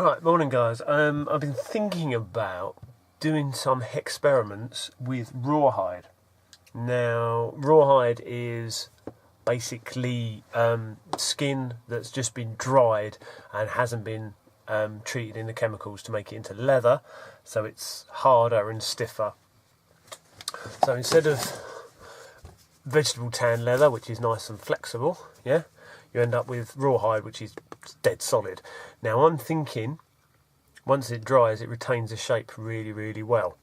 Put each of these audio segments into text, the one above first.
Right, morning guys. I've been thinking about doing some experiments with rawhide. Now, rawhide is basically skin that's just been dried and hasn't been treated in the chemicals to make it into leather, so it's harder and stiffer. So instead of vegetable tan leather, which is nice and flexible, yeah, you end up with rawhide, which is dead solid. Now I'm thinking, once it dries, it retains the shape really, really well.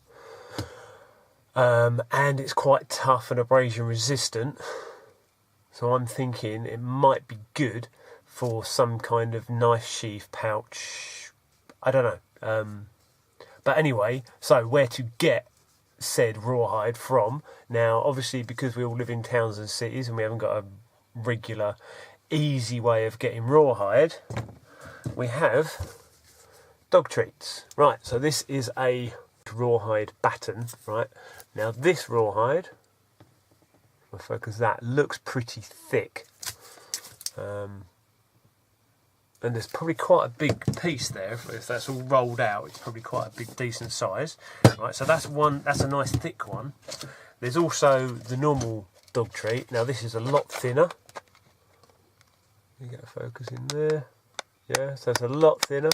And it's quite tough and abrasion resistant. So I'm thinking it might be good for some kind of knife sheath pouch. I don't know. But anyway, so where to get said rawhide from? Now, obviously, because we all live in towns and cities and we haven't got a regular, easy way of getting rawhide, we have dog treats. Right, so this is a rawhide batten, right? Now this rawhide, I'll focus that, looks pretty thick. And there's probably quite a big piece there. If that's all rolled out, it's probably quite a big, decent size. Right, so that's a nice thick one. There's also the normal dog treat. Now this is a lot thinner. You get a focus in there. Yeah, so it's a lot thinner.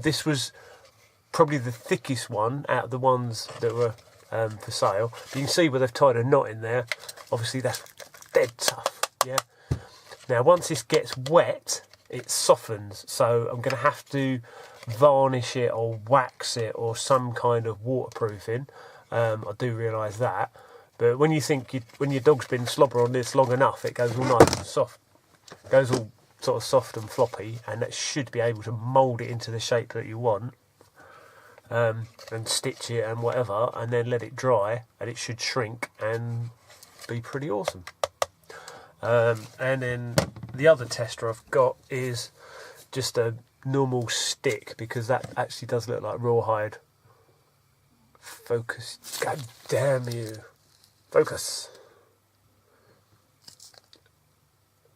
This was probably the thickest one out of the ones that were for sale. But you can see where they've tied a knot in there. Obviously that's dead tough, yeah. Now once this gets wet, it softens, so I'm going to have to varnish it or wax it or some kind of waterproofing. I do realise that, but when you think when your dog's been slobbering on this long enough, it goes all nice and soft. It goes all sort of soft and floppy, and that should be able to mould it into the shape that you want, and stitch it and whatever, and then let it dry, and it should shrink and be pretty awesome. And then the other tester I've got is just a normal stick, because that actually does look like rawhide. Focus, god damn you, focus.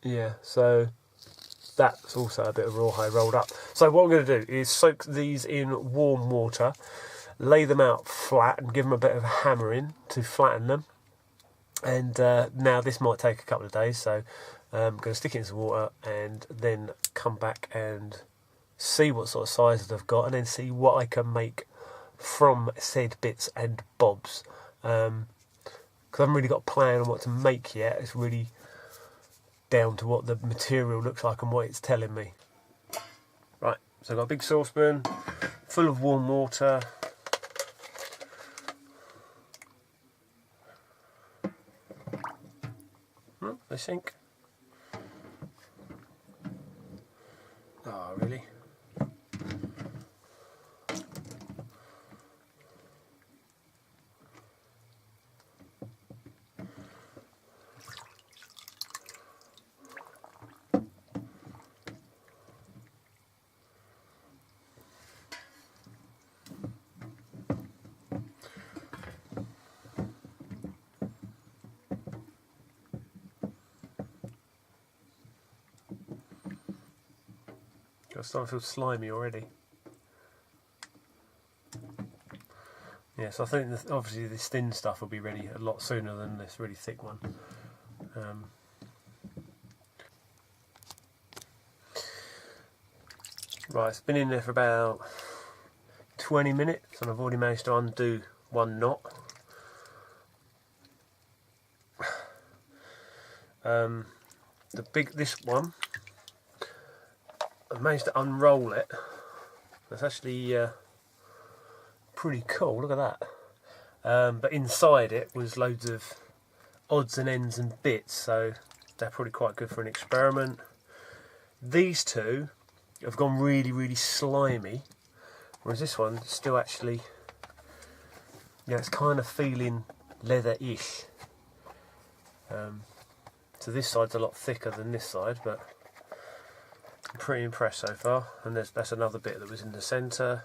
Yeah, so that's also a bit of rawhide rolled up. So what I'm going to do is soak these in warm water, lay them out flat and give them a bit of a hammering to flatten them. And now this might take a couple of days, so I'm going to stick it in some water and then come back and see what sort of sizes I've got, and then see what I can make from said bits and bobs. Because I haven't really got a plan on what to make yet. It's really down to what the material looks like and what it's telling me. Right, so I've got a big saucepan full of warm water. They sink. Oh, really? I'm starting to feel slimy already. Yes, I think obviously this thin stuff will be ready a lot sooner than this really thick one. Right, it's been in there for about 20 minutes and I've already managed to undo one knot. This one, I've managed to unroll it. That's actually pretty cool, look at that. But inside it was loads of odds and ends and bits, so they're probably quite good for an experiment. These two have gone really, really slimy, whereas this one still actually, yeah, it's kind of feeling leather-ish. So this side's a lot thicker than this side, but I'm pretty impressed so far. And that's another bit that was in the centre.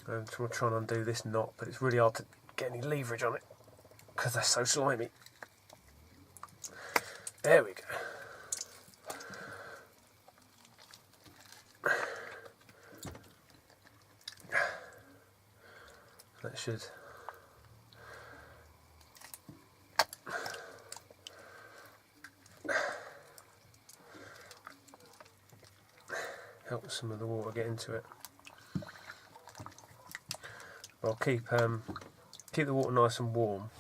I'm trying to undo this knot, but it's really hard to get any leverage on it because they're so slimy. There we go. That should help some of the water get into it. I'll keep the water nice and warm.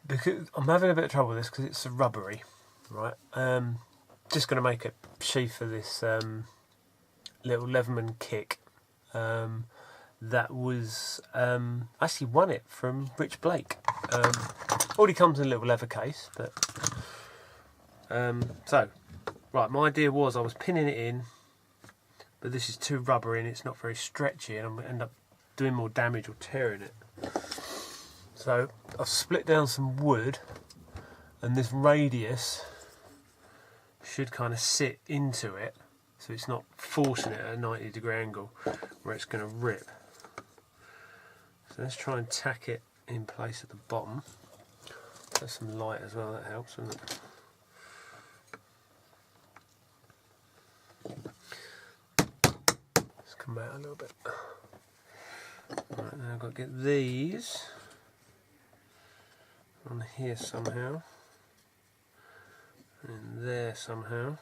Because I'm having a bit of trouble with this because it's rubbery, right? Just going to make a sheath for this little Leatherman kick. That was actually won it from Rich Blake. Already comes in a little leather case, but so right. My idea was I was pinning it in, but this is too rubbery and it's not very stretchy, and I'm going to end up doing more damage or tearing it. So I've split down some wood, and this radius should kind of sit into it, so it's not forcing it at a 90-degree angle where it's going to rip. So let's try and tack it in place at the bottom. There's some light as well, that helps, doesn't it? Let's come out a little bit. Right, now I've got to get these on here somehow, and in there somehow.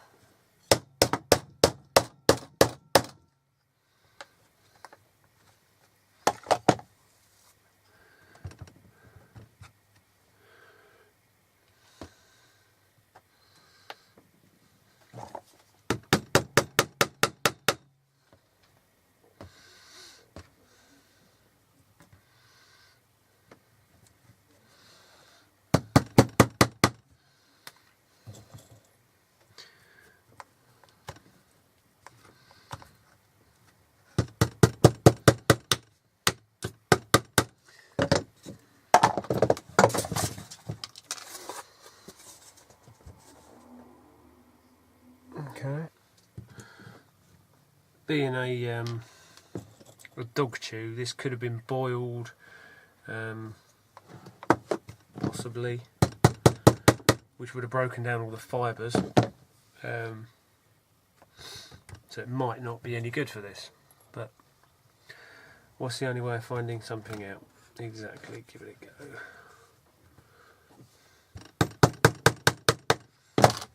Okay. Being a dog chew, this could have been boiled, possibly, which would have broken down all the fibres. So it might not be any good for this. But what's the only way of finding something out? Exactly. Give it a go.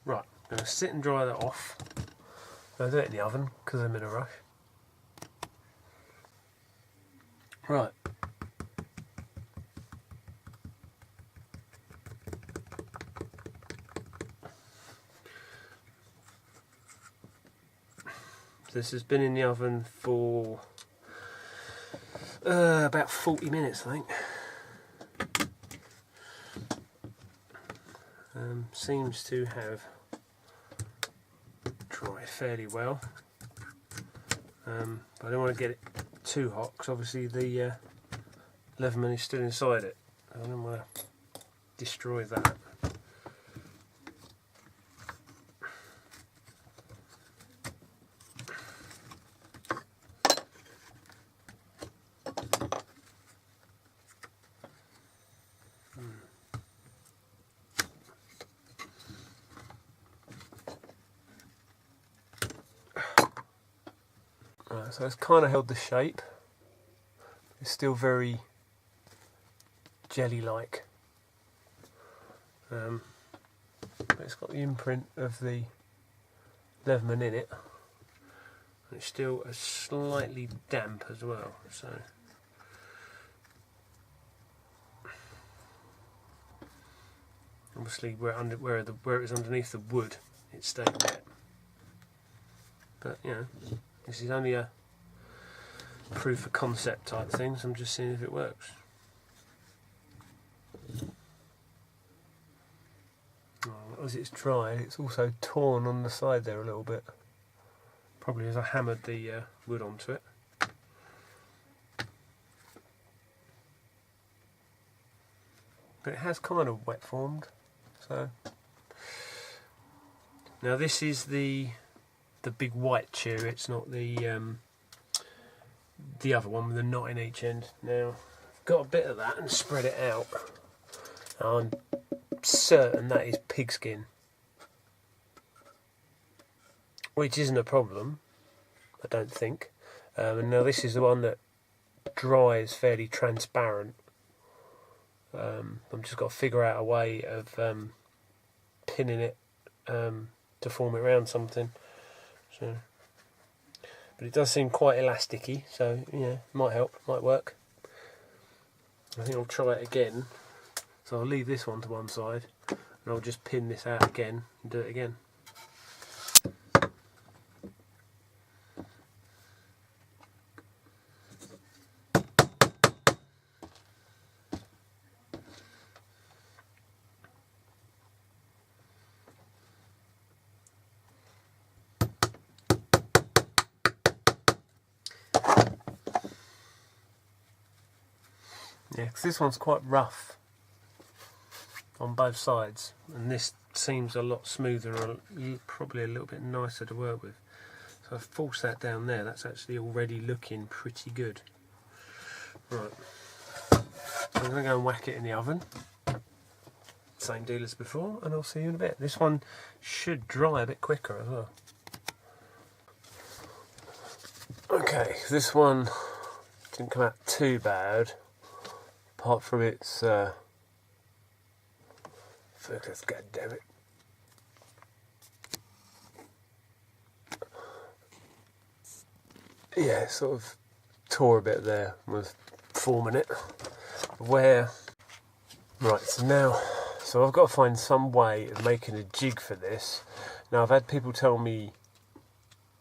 Right. I'm going to sit and dry that off. I'll do it in the oven because I'm in a rush. Right. This has been in the oven for About 40 minutes, I think. Seems to have dried fairly well. But I don't want to get it too hot because obviously the Leatherman is still inside it. I don't want to destroy that. Right, so it's kind of held the shape. It's still very jelly-like. But it's got the imprint of the Leatherman in it. And it's still slightly damp as well. So obviously where it was underneath the wood, it stayed wet. But you know, this is only a proof of concept type thing, so I'm just seeing if it works. Oh, as it's dry, it's also torn on the side there a little bit. Probably as I hammered the wood onto it. But it has kind of wet formed. So now this is the big white cherry. It's not the other one with the knot in each end. Now I've got a bit of that and spread it out. I'm certain that is pigskin, which isn't a problem, I don't think. And now this is the one that dries fairly transparent. I've just got to figure out a way of pinning it to form it around something. So, but it does seem quite elasticy, so yeah, might help, might work. I think I'll try it again. So I'll leave this one to one side, and I'll just pin this out again and do it again. Yeah, because this one's quite rough on both sides, and this seems a lot smoother and probably a little bit nicer to work with. So I've forced that down there. That's actually already looking pretty good. Right, so I'm going to go and whack it in the oven. Same deal as before, and I'll see you in a bit. This one should dry a bit quicker as well. Okay, this one didn't come out too bad, apart from its focus, god damn it. Yeah, sort of tore a bit there, was forming it. Right, so I've got to find some way of making a jig for this. Now I've had people tell me,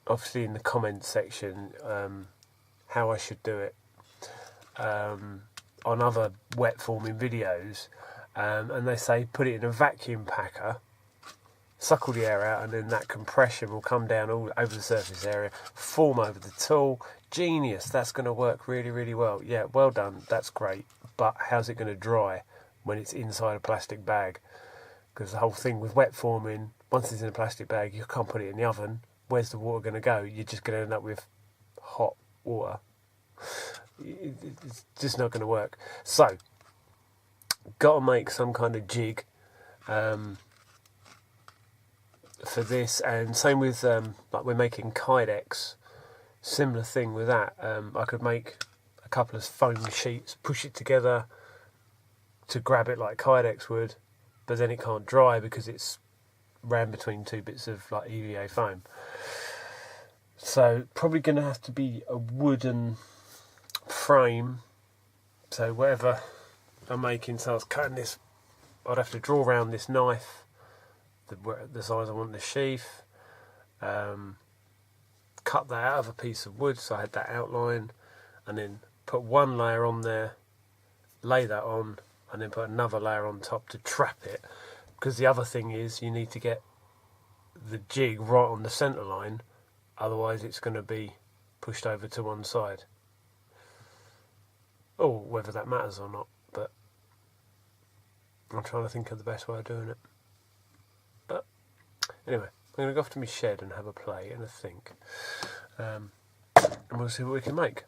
obviously in the comments section, how I should do it on other wet forming videos, and they say put it in a vacuum packer, suck all the air out, and then that compression will come down all over the surface area, form over the tool. Genius, that's going to work really, really well. Yeah, well done, that's great, but how's it going to dry when it's inside a plastic bag? Because the whole thing with wet forming, once it's in a plastic bag, you can't put it in the oven. Where's the water going to go? You're just going to end up with hot water. It's just not going to work. So, got to make some kind of jig for this, and same with like we're making Kydex, similar thing with that. I could make a couple of foam sheets, push it together to grab it like Kydex would, but then it can't dry because it's ran between two bits of like EVA foam. So probably going to have to be a wooden frame. So whatever I'm making, so I was cutting this, I'd have to draw around this knife the size I want the sheath, cut that out of a piece of wood so I had that outline, and then put one layer on there, lay that on, and then put another layer on top to trap it. Because the other thing is you need to get the jig right on the centre line, otherwise it's going to be pushed over to one side. Or whether that matters or not, but I'm trying to think of the best way of doing it. But anyway, I'm going to go off to my shed and have a play and a think. And we'll see what we can make.